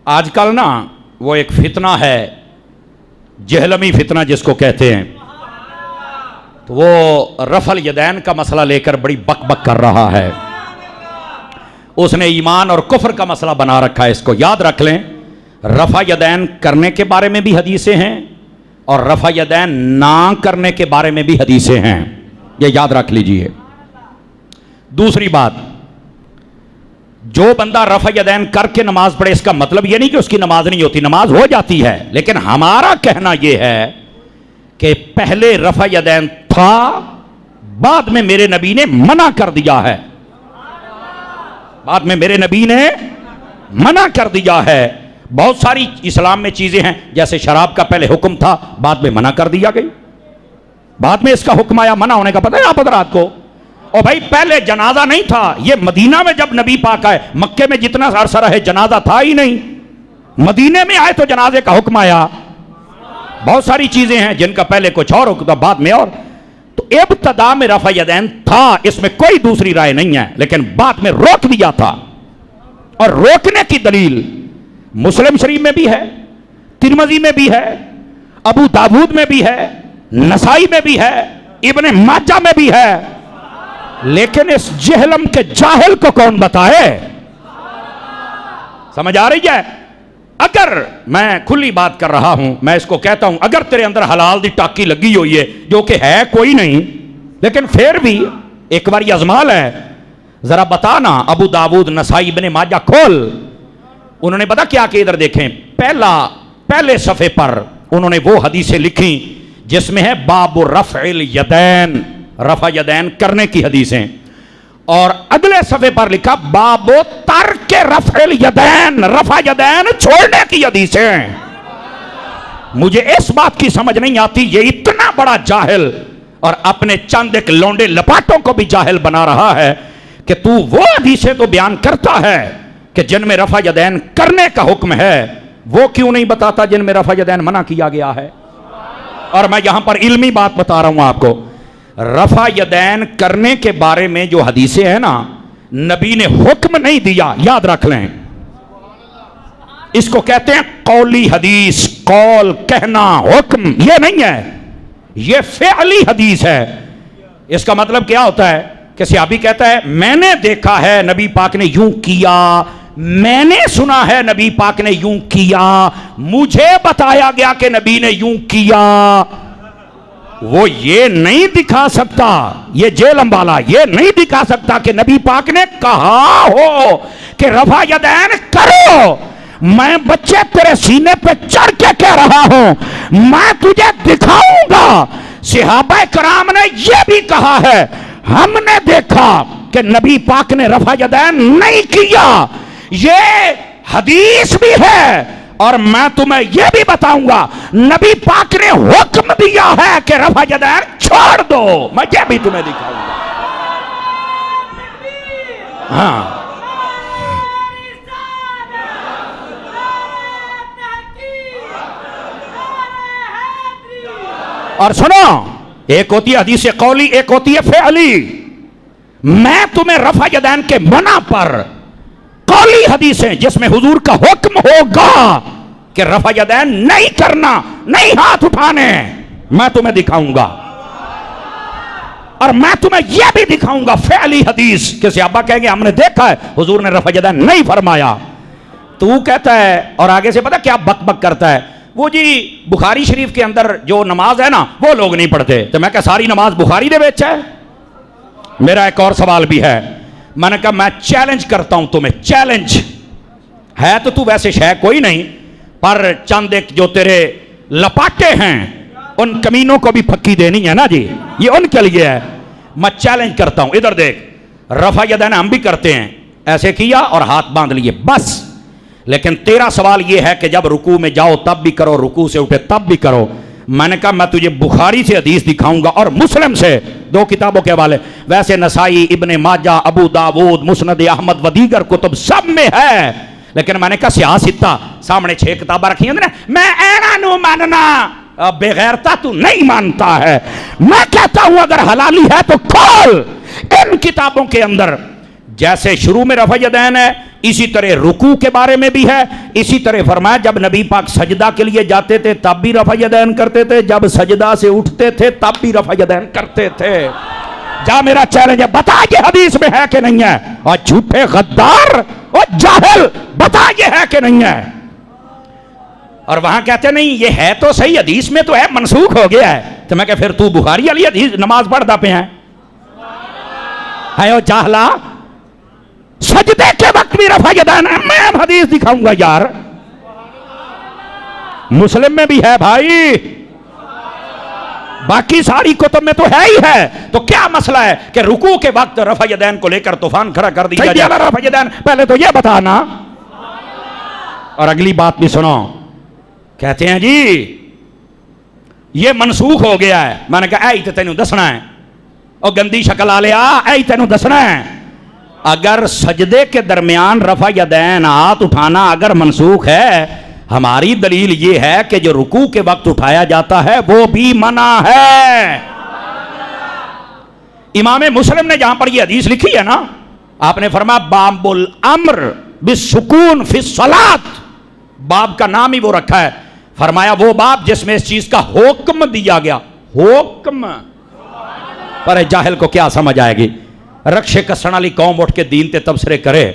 آج کل نا وہ ایک فتنہ ہے جہلمی فتنہ جس کو کہتے ہیں، تو وہ رفع الیدین کا مسئلہ لے کر بڑی بک بک کر رہا ہے. اس نے ایمان اور کفر کا مسئلہ بنا رکھا ہے. اس کو یاد رکھ لیں، رفع یدین کرنے کے بارے میں بھی حدیثیں ہیں اور رفع یدین نہ کرنے کے بارے میں بھی حدیثیں ہیں، یہ یاد رکھ لیجئے. دوسری بات، جو بندہ رفع یدین کر کے نماز پڑھے اس کا مطلب یہ نہیں کہ اس کی نماز نہیں ہوتی، نماز ہو جاتی ہے، لیکن ہمارا کہنا یہ ہے کہ پہلے رفع یدین تھا، بعد میں میرے نبی نے منع کر دیا ہے. بعد میں میرے نبی نے منع کر دیا ہے. بہت ساری اسلام میں چیزیں ہیں، جیسے شراب کا پہلے حکم تھا، بعد میں منع کر دیا گئی، بعد میں اس کا حکم آیا. منع ہونے کا پتہ ہے آپ حضرات کو؟ اور بھائی پہلے جنازہ نہیں تھا. یہ مدینہ میں جب نبی پاک آئے، مکے میں جتنا عرصہ رہے جنازہ تھا ہی نہیں، مدینے میں آئے تو جنازے کا حکم آیا. بہت ساری چیزیں ہیں جن کا پہلے کچھ اور حکم تھا، بعد میں اور. تو ابتدا میں رفع یدین تھا، اس میں کوئی دوسری رائے نہیں ہے، لیکن بعد میں روک دیا تھا. اور روکنے کی دلیل مسلم شریف میں بھی ہے، ترمذی میں بھی ہے، ابو داود میں بھی ہے، نسائی میں بھی ہے، ابن ماجہ میں بھی ہے. لیکن اس جہلم کے جاہل کو کون بتائے؟ سمجھ آ رہی ہے؟ اگر میں کھلی بات کر رہا ہوں، میں اس کو کہتا ہوں اگر تیرے اندر حلال دی ٹاکی لگی ہوئی ہے، جو کہ ہے کوئی نہیں، لیکن پھر بھی ایک بار یہ ازمال ہے، ذرا بتانا. ابو داود، نسائی، ابن ماجہ کھول. انہوں نے پتا کیا کہ ادھر دیکھیں، پہلے صفحے پر انہوں نے وہ حدیثیں لکھی جس میں ہے باب رفع الیدین، رفع یدین کرنے کی حدیثیں، اور اگلے صفحے پر لکھا باب ترک رفع الیدین، رفع یدین چھوڑنے کی حدیثیں. مجھے اس بات کی سمجھ نہیں آتی، یہ اتنا بڑا جاہل اور اپنے چند ایک لونڈے لپاٹوں کو بھی جاہل بنا رہا ہے کہ تو وہ حدیثیں تو بیان کرتا ہے کہ جن میں رفع یدین کرنے کا حکم ہے، وہ کیوں نہیں بتاتا جن میں رفع یدین منع کیا گیا ہے. اور میں یہاں پر علمی بات بتا رہا ہوں آپ کو، رفع یدین کرنے کے بارے میں جو حدیثیں ہیں نا، نبی نے حکم نہیں دیا، یاد رکھ لیں. اس کو کہتے ہیں قولی حدیث، قول کہنا، حکم یہ نہیں ہے، یہ فعلی حدیث ہے. اس کا مطلب کیا ہوتا ہے کہ صحابی کہتا ہے میں نے دیکھا ہے نبی پاک نے یوں کیا، میں نے سنا ہے نبی پاک نے یوں کیا، مجھے بتایا گیا کہ نبی نے یوں کیا. وہ یہ نہیں دکھا سکتا، یہ جیلم والا یہ نہیں دکھا سکتا کہ نبی پاک نے کہا ہو کہ رفع یدین کرو. میں بچے تیرے سینے پہ چڑھ کے کہہ رہا ہوں، میں تجھے دکھاؤں گا. صحابہ کرام نے یہ بھی کہا ہے، ہم نے دیکھا کہ نبی پاک نے رفع یدین نہیں کیا، یہ حدیث بھی ہے. اور میں تمہیں یہ بھی بتاؤں گا نبی پاک نے حکم دیا ہے کہ رفع یدین چھوڑ دو، میں یہ بھی تمہیں دکھاؤں گا. ہاں اور سنو، ایک ہوتی ہے حدیث قولی، ایک ہوتی ہے فعلی. میں تمہیں رفع یدین کے منع پر قولی حدیثیں جس میں حضور کا حکم ہوگا کہ رفع یدین نہیں کرنا، نہیں ہاتھ اٹھانے، میں تمہیں دکھاؤں گا. اور میں تمہیں یہ بھی دکھاؤں گا فعلی حدیث کہ صحابہ کہیں گے ہم نے دیکھا ہے حضور نے رفع یدین نہیں فرمایا. تو کہتا ہے اور آگے سے پتہ کیا بک بک کرتا ہے، وہ جی بخاری شریف کے اندر جو نماز ہے نا وہ لوگ نہیں پڑھتے. تو میں کہا ساری نماز بخاری دے وچ ہے. میرا ایک اور سوال بھی ہے، میں نے کہا میں چیلنج کرتا ہوں تمہیں، چیلنج ہے تو ویسے شے کوئی نہیں، پر چند ایک جو تیرے لپاٹے ہیں ان کمینوں کو بھی پھکی دینی ہے نا جی، یہ ان کے لیے ہے. میں چیلنج کرتا ہوں، ادھر دیکھ، رفع یدین ہم بھی کرتے ہیں، ایسے کیا اور ہاتھ باندھ لیے بس. لیکن تیرا سوال یہ ہے کہ جب رکوع میں جاؤ تب بھی کرو، رکوع سے اٹھے تب بھی کرو. میں نے کہا میں تجھے بخاری سے حدیث دکھاؤں گا اور مسلم سے، دو کتابوں کے حوالے. ویسے نسائی، ابن ماجہ، ابو داود، مسند احمد و دیگر کتب سب میں ہے، لیکن میں نے کہا سیاستہ سامنے 6 کتابیں رکھی ہیں نا، میں اینا نو ماننا، بغیرتا تو نہیں مانتا ہے. میں کہتا ہوں اگر حلالی ہے تو کھول ان کتابوں کے اندر، جیسے شروع میں رفع یدین ہے اسی طرح رکوع کے بارے میں بھی ہے. اسی طرح فرمایا جب نبی پاک سجدہ کے لیے جاتے تھے تب بھی رفع یدین کرتے تھے, جب سجدہ سے اٹھتے تھے تب بھی رفع یدین کرتے تھے. جا میرا چیلنج ہے, بتا یہ حدیث میں ہے کہ نہیں ہے؟ اور جھوٹے غدار اور جاہل, بتا یہ ہے کہ نہیں ہے؟ اور وہاں کہتے نہیں یہ ہے تو صحیح, حدیث میں تو ہے, منسوخ ہو گیا ہے. تو میں کہ پھر تو بخاری والی حدیث نماز پڑھتا پہ ہے او جاہلا, سجدے کے وقت بھی رفع یدین ہے. میں حدیث دکھاؤں گا یار, مسلم میں بھی ہے بھائی, باقی ساری کتب میں تو ہے ہی ہے. تو کیا مسئلہ ہے کہ رکوع کے وقت رفع یدین کو لے کر طوفان کھڑا کر دیا جائے؟ رفع یدین پہلے تو یہ بتانا. اور اگلی بات بھی سنو, کہتے ہیں جی یہ منسوخ ہو گیا ہے. میں نے کہا اے تو تینوں دسنا ہے, اور گندی شکل آ لیا, اے تینوں دسنا ہے. اگر سجدے کے درمیان رفع یدین ہاتھ اٹھانا اگر منسوخ ہے, ہماری دلیل یہ ہے کہ جو رکوع کے وقت اٹھایا جاتا ہے وہ بھی منع ہے. امام مسلم نے جہاں پر یہ حدیث لکھی ہے نا, آپ نے فرمایا باب الامر بالسکون فی الصلاۃ, باب کا نام ہی وہ رکھا ہے. فرمایا وہ باب جس میں اس چیز کا حکم دیا گیا. حکم پر جاہل کو کیا سمجھ آئے گی؟ رکشے کسن والی قوم اٹھ کے دین تے تبصرے کرے,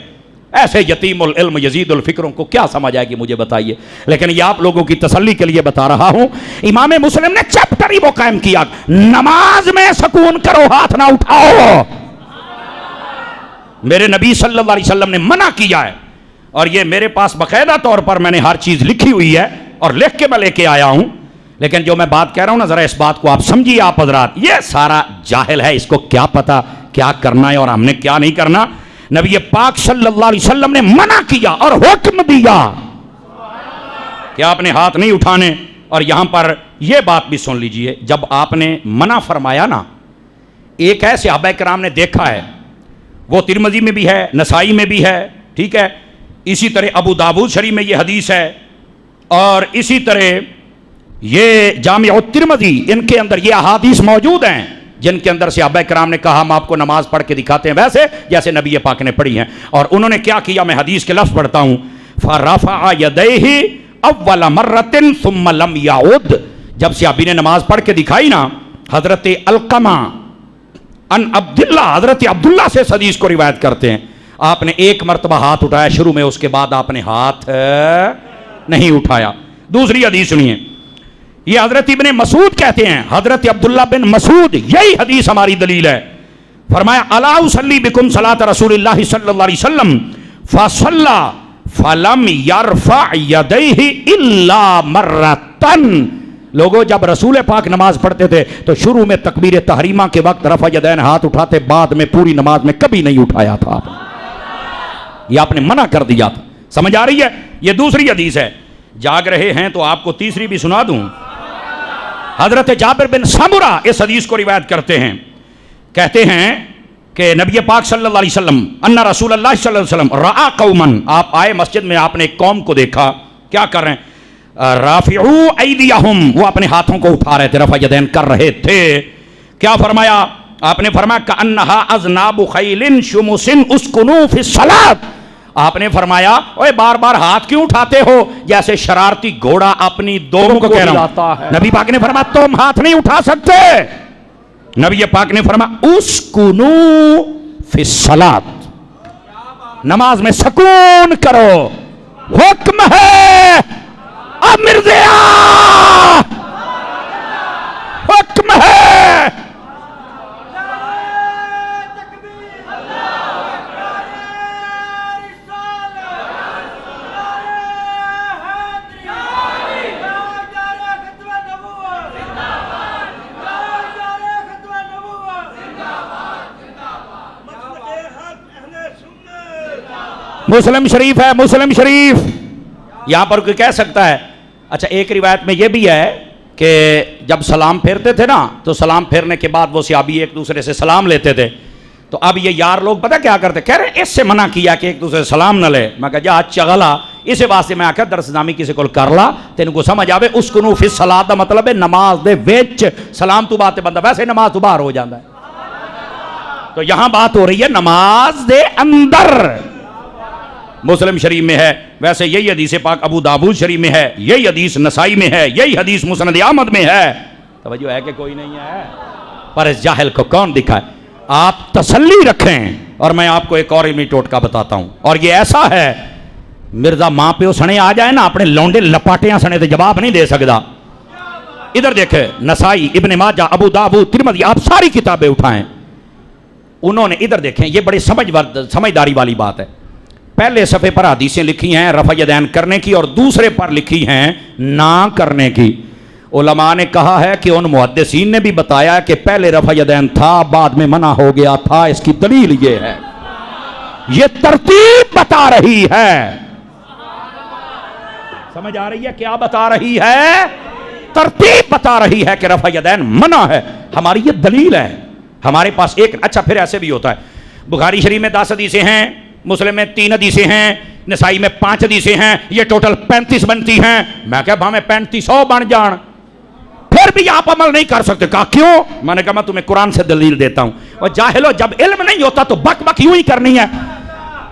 ایسے یتیم العلم یزید الفکروں کو کیا سمجھ آئے گی مجھے بتائیے. لیکن یہ آپ لوگوں کی تسلی کے لیے بتا رہا ہوں, امام مسلم نے چیپٹر ہی وہ قائم کیا, نماز میں سکون کرو, ہاتھ نہ اٹھاؤ. میرے نبی صلی اللہ علیہ وسلم نے منع کیا ہے, اور یہ میرے پاس باقاعدہ طور پر میں نے ہر چیز لکھی ہوئی ہے اور لکھ کے میں لے کے آیا ہوں. لیکن جو میں بات کہہ رہا ہوں نا, ذرا اس بات کو آپ سمجھیے. آپ حضرات, یہ سارا جاہل ہے, اس کو کیا پتا کیا کرنا ہے اور ہم نے کیا نہیں کرنا. نبی پاک صلی اللہ علیہ وسلم نے منع کیا اور حکم دیا کہ آپ نے ہاتھ نہیں اٹھانے. اور یہاں پر یہ بات بھی سن لیجئے, جب آپ نے منع فرمایا نا, ایک ہے صحابہ کرام نے دیکھا ہے, وہ ترمذی میں بھی ہے, نسائی میں بھی ہے, ٹھیک ہے, اسی طرح ابو داؤد شریف میں یہ حدیث ہے, اور اسی طرح یہ جامع الترمذی, ان کے اندر یہ احادیث موجود ہیں جن کے اندر صحابہ کرام نے کہا ہم آپ کو نماز پڑھ کے دکھاتے ہیں ویسے جیسے نبی پاک نے پڑھی ہیں. اور انہوں نے کیا کیا, میں حدیث کے لفظ پڑھتا ہوں, فَرَفَعَ يَدَيْهِ اول مرتن ثم لم يعود. جب صحابی نے نماز پڑھ کے دکھائی نا, حضرت علقمہ ان عبداللہ, حضرت عبداللہ سے اس حدیث کو روایت کرتے ہیں, آپ نے ایک مرتبہ ہاتھ اٹھایا شروع میں, اس کے بعد آپ نے ہاتھ نہیں اٹھایا. دوسری حدیث سنیے, یہ حضرت ابن مسعود کہتے ہیں, حضرت عبداللہ بن مسعود, یہی حدیث ہماری دلیل ہے. فرمایا الا اصلی بکم صلاۃ رسول اللہ صلی اللہ علیہ وسلم فصلی فلم یرفع یدیہ الا مرتن. لوگوں, جب رسول پاک نماز پڑھتے تھے تو شروع میں تکبیر تحریمہ کے وقت رفع یدین ہاتھ اٹھاتے, بعد میں پوری نماز میں کبھی نہیں اٹھایا تھا. یہ آپ نے منع کر دیا تھا. سمجھ آ رہی ہے؟ یہ دوسری حدیث ہے. جاگ رہے ہیں تو آپ کو تیسری بھی سنا دوں. حضرت جابر بن سمرہ اس حدیث کو روایت کرتے ہیں, کہتے ہیں کہ نبی پاک صلی اللہ علیہ وسلم ان رسول اللہ صلی اللہ علیہ وسلم رعا قوما, آپ آئے مسجد میں, آپ نے ایک قوم کو دیکھا, کیا کر رہے ہیں, رافعو ایدیہم, وہ اپنے ہاتھوں کو اٹھا رہے تھے, رفع یدین کر رہے تھے. کیا فرمایا, آپ نے فرمایا کأنہا اذناب خیل شمس اسکنوا فی الصلاۃ. آپ نے فرمایا اوے بار بار ہاتھ کیوں اٹھاتے ہو, جیسے شرارتی گھوڑا اپنی دونوں کو ہلاتا ہے. نبی پاک نے فرمایا تم ہاتھ نہیں اٹھا سکتے. نبی پاک نے فرمایا اسکنوا فی الصلاۃ, نماز میں سکون کرو, حکم ہے. امر دیا, حکم ہے. مسلم شریف ہے, مسلم شریف. یہاں پر کوئی کہہ سکتا ہے, اچھا ایک روایت میں یہ بھی ہے کہ جب سلام پھیرتے تھے نا تو سلام پھیرنے کے بعد وہ صحابی ایک دوسرے سے سلام لیتے تھے. تو اب یہ یار لوگ پتہ کیا کرتے, کہہ رہے اس سے منع کیا کہ ایک دوسرے سے سلام نہ لے. میں کہا جا چغلا, اسی واسطے میں آکھا درس نامی کسی کو کر لا تین کو سمجھ آوے. اسکنوا فی الصلاۃ دا مطلب ہے نماز دے وچ, سلام تو بات بندہ ویسے نماز تو باہر ہو جاتا ہے. تو یہاں بات ہو رہی ہے نماز دے اندر. مسلم شریف میں ہے، ویسے یہی حدیث پاک ابو داؤد شریف میں ہے، یہی حدیث نسائی میں ہے، یہی حدیث مسند احمد میں ہے. توجہ ہے کہ کوئی نہیں ہے؟ پر اس جاہل کو کون دکھائے؟ آپ تسلی رکھیں. اور میں آپ کو ایک اور علمی ٹوٹکا بتاتا ہوں، اور یہ ایسا ہے مرزا ماں پہ سنے آ جائے نا اپنے لونڈے لپاٹیاں سنے تو جواب نہیں دے سکتا. ادھر دیکھیں، نسائی، ابن ماجہ، ابو داؤد، ترمذی، آپ ساری کتابیں اٹھائیں. انہوں نے ادھر دیکھیں، یہ بڑی سمجھداری والی بات ہے. پہلے صفحے پر حدیثیں لکھی ہیں رفع یدین کرنے کی، اور دوسرے پر لکھی ہیں نہ کرنے کی. علماء نے کہا ہے کہ ان محدثین نے بھی بتایا کہ پہلے رفع یدین تھا، بعد میں منع ہو گیا تھا. اس کی دلیل یہ ہے، یہ ترتیب بتا رہی ہے. سمجھ آ رہی ہے کیا بتا رہی ہے؟ ترتیب بتا رہی ہے کہ رفع یدین منع ہے. ہماری یہ دلیل ہے. ہمارے پاس ایک، اچھا پھر ایسے بھی ہوتا ہے، بخاری شریف میں 10 حدیثیں ہیں، مسلم میں 3 حدیثیں ہیں، نسائی میں 5 حدیثیں ہیں، یہ ٹوٹل 35 بنتی ہیں. میں کہا ہمیں 3500 بن جان، پھر بھی آپ عمل نہیں کر سکتے. کہا کیوں؟ میں نے کہا میں تمہیں قرآن سے دلیل دیتا ہوں. اور جاہلو، جب علم نہیں ہوتا تو بک بک یوں ہی کرنی ہے.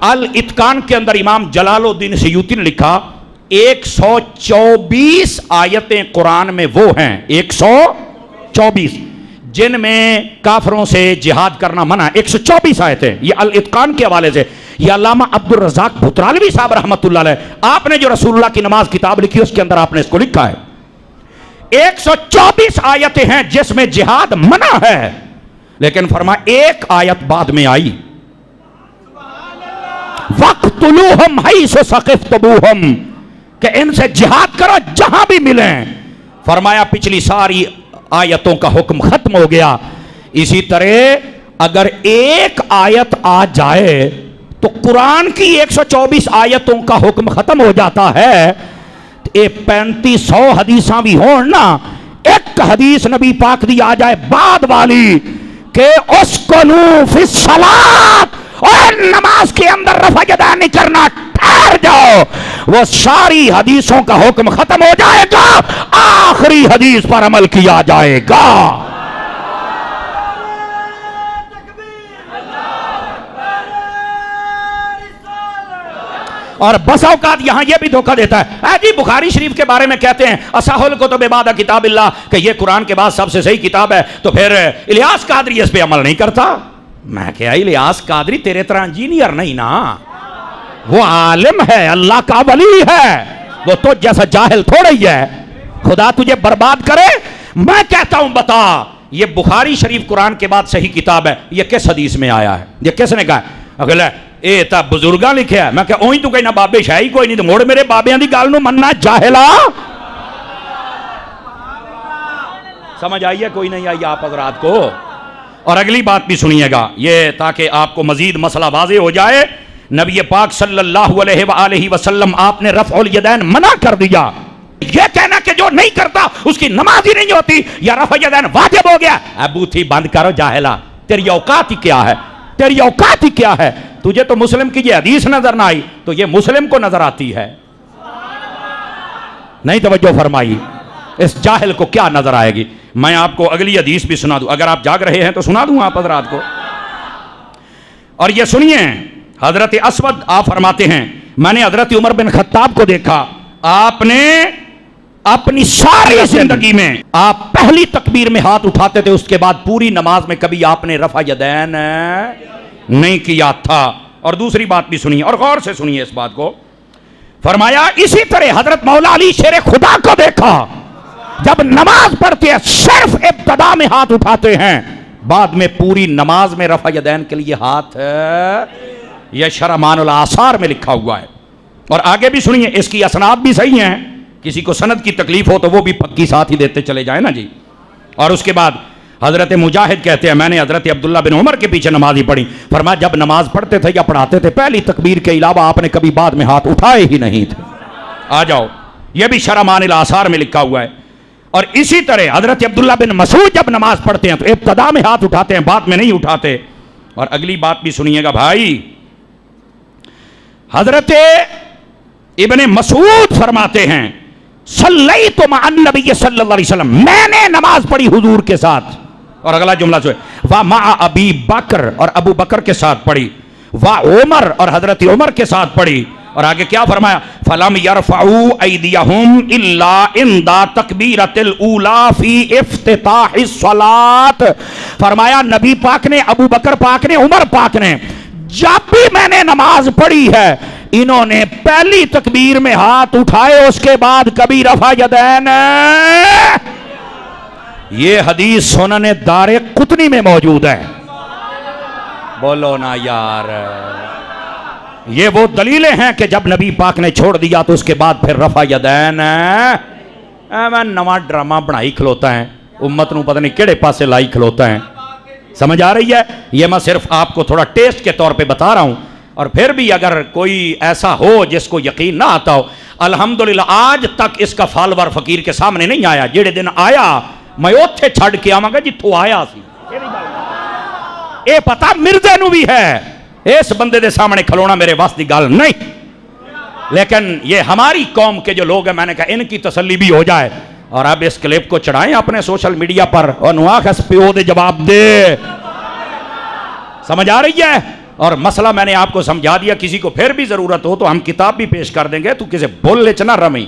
الاتقان کے اندر امام جلال الدین سیوطی نے لکھا 124 آیتیں قرآن میں وہ ہیں، 124 جن میں کافروں سے جہاد کرنا منع. 124 آیتیں، یہ الاتقان کے حوالے سے. یہ علامہ عبد الرزاق بھترالوی صاحب رحمۃ اللہ علیہ، آپ نے جو رسول اللہ کی نماز کتاب لکھی اس کے اندر آپ نے اس کو لکھا ہے. 124 آیتیں ہیں جس میں جہاد منع ہے، لیکن فرمایا ایک آیت بعد میں آئی، وَاقْتُلُوهُمْ حَيْثُ ثَقِفْتُمُوهُمْ، کہ ان سے جہاد کرو جہاں بھی ملیں. فرمایا پچھلی ساری آیتوں کا حکم ختم ہو گیا. اسی طرح اگر ایک آیت آ جائے تو قرآن کی 124 آیتوں کا حکم ختم ہو جاتا ہے. 3500 حدیثاں بھی ہوں نا، ایک حدیث نبی پاک دی آ جائے بعد والی کہ اسکنوا فی الصلاۃ، اور نماز کے اندر رفع یدین نہیں کرنا، ٹھہر جاؤ، وہ ساری حدیثوں کا حکم ختم ہو جائے گا، آخری حدیث پر عمل کیا جائے گا. اور بس اوقات یہاں یہ بھی دھوکہ دیتا ہے، جی بخاری شریف کے بارے میں کہتے ہیں اصح الکتب بعد کتاب اللہ، کہ یہ قرآن کے بعد سب سے صحیح کتاب ہے، تو پھر الیاس قادری اس پہ عمل نہیں کرتا. میں کہا الیاس قادری تیرے طرح انجینئر نہیں نا، وہ عالم ہے، اللہ کا ولی ہے، وہ تو جیسا جاہل تھوڑا ہی ہے. خدا تجھے برباد کرے. میں کہتا ہوں بتا، یہ بخاری شریف قرآن کے بعد صحیح کتاب ہے، یہ کس حدیث میں آیا ہے؟ یہ کس نے کہا؟ اگلا اے تا بزرگاں لکھیا ہے. میں کہا اوہی تو کہیں نہ بابے شاہی کوئی نہیں، تو موڑ میرے بابیاں دی گال نو مننا جاہلا. سمجھ آئی ہے کوئی نہیں آئی آپ حضرات کو؟ اور اگلی بات بھی سنیے گا، یہ تاکہ آپ کو مزید مسئلہ واضح ہو جائے. نبی پاک صلی اللہ علیہ وآلہ وسلم آپ نے رفع الیدین منع کر دیا. یہ کہنا کہ جو نہیں کرتا اس کی نماز ہی نہیں ہوتی یا رفع الیدین واجب ہو گیا، ابو تھی بند کرو جاہلا. تیری اوقات ہی کیا ہے؟ تیری اوقات ہی کیا ہے؟ تجھے تو مسلم کی یہ حدیث نظر نہ آئی تو یہ مسلم کو نظر آتی ہے. نہیں توجہ فرمائی؟ اس جاہل کو کیا نظر آئے گی؟ میں آپ کو اگلی حدیث بھی سنا دوں، اگر آپ جاگ رہے ہیں تو سنا دوں آپ حضرات کو. اور یہ سنیے، حضرت اسود آپ فرماتے ہیں میں نے حضرت عمر بن خطاب کو دیکھا، آپ نے اپنی ساری زندگی میں آپ پہلی تکبیر میں ہاتھ اٹھاتے تھے، اس کے بعد پوری نماز میں کبھی آپ نے رفع یدین نہیں کیا تھا. اور دوسری بات بھی سنیے اور غور سے سنیے اس بات کو. فرمایا اسی طرح حضرت مولا علی شیر خدا کو دیکھا، جب نماز پڑھتے ہیں صرف ابتدا میں ہاتھ اٹھاتے ہیں، بعد میں پوری نماز میں رفع یدین کے لیے ہاتھ، یہ شرمان الآثار میں لکھا ہوا ہے. اور آگے بھی سنیے، اس کی اسناد بھی صحیح ہیں، کسی کو سند کی تکلیف ہو تو وہ بھی پکی ساتھ ہی دیتے چلے جائیں نا جی. اور اس کے بعد حضرت مجاہد کہتے ہیں میں نے حضرت عبداللہ بن عمر کے پیچھے نماز ہی پڑھی. فرمایا جب نماز پڑھتے تھے یا پڑھاتے تھے پہلی تکبیر کے علاوہ آپ نے کبھی بعد میں ہاتھ اٹھائے ہی نہیں تھے. آ جاؤ، یہ بھی شرمان الآثار میں لکھا ہوا ہے. اور اسی طرح حضرت عبداللہ بن مسعود جب نماز پڑھتے ہیں تو ابتدا میں ہاتھ اٹھاتے ہیں، بعد میں نہیں اٹھاتے. اور اگلی بات بھی سنیے گا بھائی، حضرت ابن مسعود فرماتے ہیں صلیت مع النبی صلی اللہ علیہ وسلم، میں نے نماز پڑھی حضور کے ساتھ. اور اگلا جملہ جو ہے وَمَعَ أَبِي بکر، اور ابو بکر کے ساتھ پڑھی، وَعُمر، اور حضرت عمر کے ساتھ پڑھی، اور آگے کیا فرمایا؟ فَلَمْ يَرْفَعُوا أَيْدِيَهُمْ إِلَّا عِنْدَ تَكْبِيرَةِ الْأُولَى فِي افتتاح الصَّلَاةِ. فرمایا نبی پاک نے، ابو بکر پاک نے، عمر پاک نے جب بھی میں نے نماز پڑھی ہے انہوں نے پہلی تکبیر میں ہاتھ اٹھائے، اس کے بعد کبھی رفع یدین. یہ حدیث سنن دار قطنی میں موجود ہے. بولو نا یار. یہ وہ دلیلیں ہیں کہ جب نبی پاک نے چھوڑ دیا تو اس کے بعد پھر رفع یدین. میں نواں ڈرامہ بنائی کھلوتا ہے، امت نو پتہ نہیں کیڑے پاسے لائی کھلوتا ہے. سمجھ آ رہی ہے؟ یہ میں صرف آپ کو تھوڑا ٹیسٹ کے طور پہ بتا رہا ہوں. اور پھر بھی اگر کوئی ایسا ہو جس کو یقین نہ آتا ہو، الحمدللہ آج تک اس کا فالور فقیر کے سامنے نہیں آیا. جیڑے دن آیا میں اوتھے چھڑ کے آواں گا جتھوں آیا سی. اے پتہ مرزے نو بھی ہے، اس بندے دے سامنے کھلونا میرے واسطے دی گل نہیں. لیکن یہ ہماری قوم کے جو لوگ ہیں، میں نے کہا ان کی تسلی بھی ہو جائے. اور اب اس کلپ کو چڑھائیں اپنے سوشل میڈیا پر اور نواخس پیو دے جواب دے. سمجھ آ رہی ہے؟ اور مسئلہ میں نے آپ کو سمجھا دیا. کسی کو پھر بھی ضرورت ہو تو ہم کتاب بھی پیش کر دیں گے. تو کسی بولے چ نہ رمی.